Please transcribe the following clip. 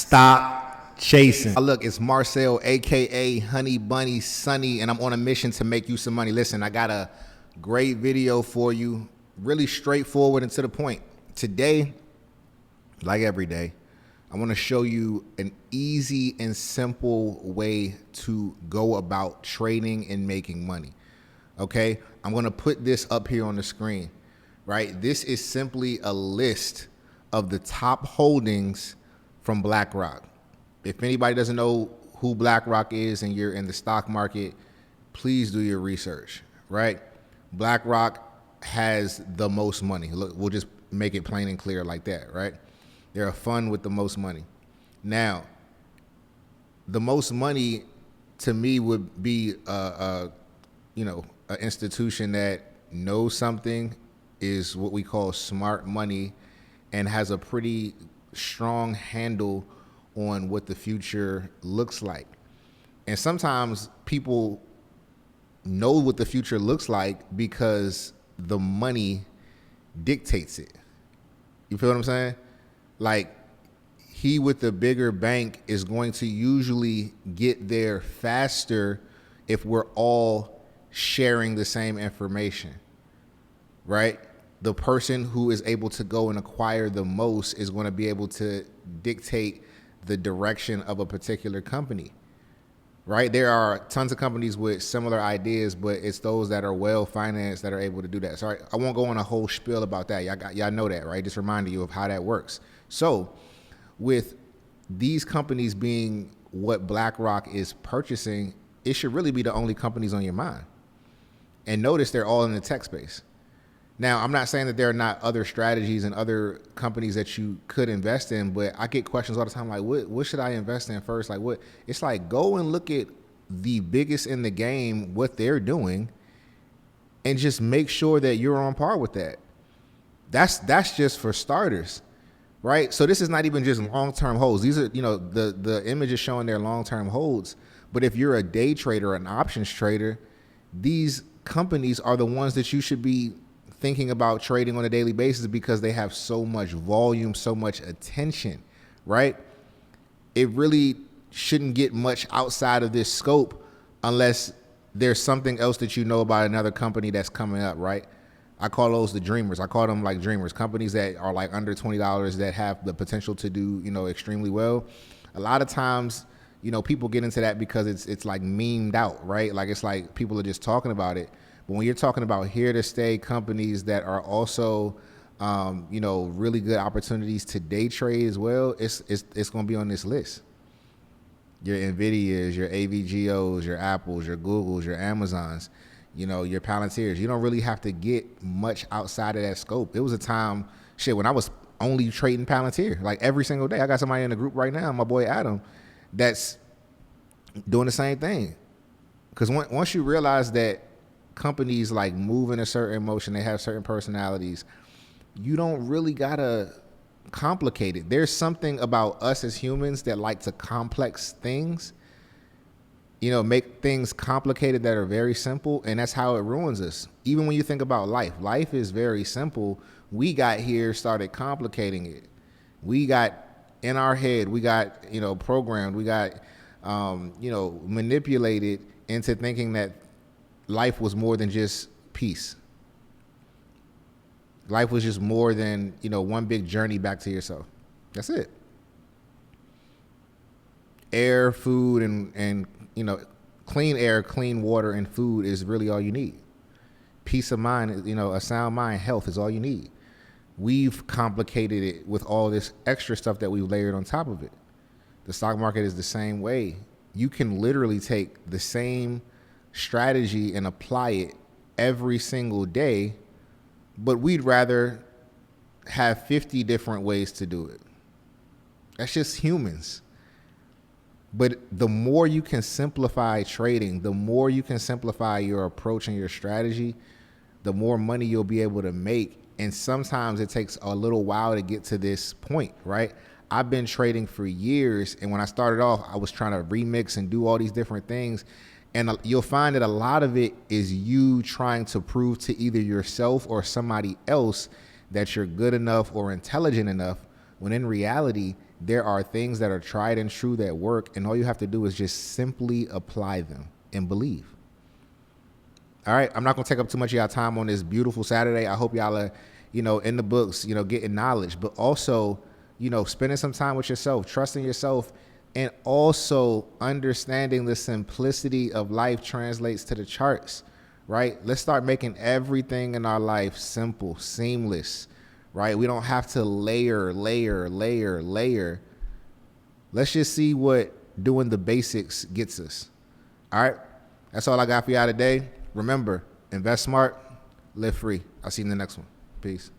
Stop chasing. Look, it's Marcel, aka Honey Bunny Sunny, and I'm on a mission to make you some money. Listen, I got a great video for you, really straightforward and to the point. Today, like every day, I want to show you an easy and simple way to go about trading and making money. Okay, I'm going to put this up here on the screen, right? This is simply a list of the top holdings from BlackRock. If anybody doesn't know who BlackRock is and you're in the stock market, please do your research, right? BlackRock has the most money. Look, we'll just make it plain and clear like that, right? They're a fund with the most money. Now, the most money to me would be an institution that knows something, is what we call smart money, and has a pretty strong handle on what the future looks like. And sometimes people know what the future looks like because the money dictates it. You feel what I'm saying? Like, he with the bigger bank is going to usually get there faster if we're all sharing the same information, right? The person who is able to go and acquire the most is going to be able to dictate the direction of a particular company, right? There are tons of companies with similar ideas, but it's those that are well financed that are able to do that. So I won't go on a whole spiel about that. Y'all know that, right? Just reminding you of how that works. So with these companies being what BlackRock is purchasing, it should really be the only companies on your mind. And notice they're all in the tech space. Now, I'm not saying that there are not other strategies and other companies that you could invest in, but I get questions all the time like, what should I invest in first? Like, what? It's like, go and look at the biggest in the game, what they're doing, and just make sure that you're on par with that. That's just for starters, right? So this is not even just long-term holds. These are, the image is showing their long-term holds. But if you're a day trader, an options trader, these companies are the ones that you should be thinking about trading on a daily basis because they have so much volume, so much attention, right? It really shouldn't get much outside of this scope unless there's something else that you know about another company that's coming up, right? I call those the dreamers. I call them like dreamers, companies that are like under $20 that have the potential to do, extremely well. A lot of times, people get into that because it's like memed out, right? Like, it's like people are just talking about it. But when you're talking about here to stay companies that are also, really good opportunities to day trade as well, it's going to be on this list. Your NVIDIAs, your AVGOs, your Apples, your Googles, your Amazons, your Palantirs. You don't really have to get much outside of that scope. It was a time, when I was only trading Palantir, like every single day. I got somebody in the group right now, my boy Adam, that's doing the same thing. Because once you realize that companies like move in a certain motion, they have certain personalities, you don't really gotta complicate it. There's something about us as humans that like to complex things, make things complicated that are very simple, and that's how it ruins us. Even when you think about life is very simple. We got here, started complicating it. We got in our head, we got programmed, we got manipulated into thinking that life was more than just peace. Life was just more than, one big journey back to yourself. That's it. Air, food, and clean air, clean water, and food is really all you need. Peace of mind, a sound mind, health is all you need. We've complicated it with all this extra stuff that we've layered on top of it. The stock market is the same way. You can literally take the same strategy and apply it every single day, but we'd rather have 50 different ways to do it. That's just humans. But the more you can simplify trading, the more you can simplify your approach and your strategy, the more money you'll be able to make. And sometimes it takes a little while to get to this point, right? I've been trading for years, and when I started off, I was trying to remix and do all these different things. And you'll find that a lot of it is you trying to prove to either yourself or somebody else that you're good enough or intelligent enough, when in reality, There are things that are tried and true that work, and all you have to do is just simply apply them and believe. All right, I'm not going to take up too much of y'all time on this beautiful Saturday. I hope y'all are, in the books, getting knowledge, but also, spending some time with yourself, trusting yourself, and also understanding the simplicity of life translates to the charts, right? Let's start making everything in our life simple, seamless, right? We don't have to layer. Let's just see what doing the basics gets us. All right, that's all I got for y'all today. Remember, invest smart, live free. I'll see you in the next one. Peace.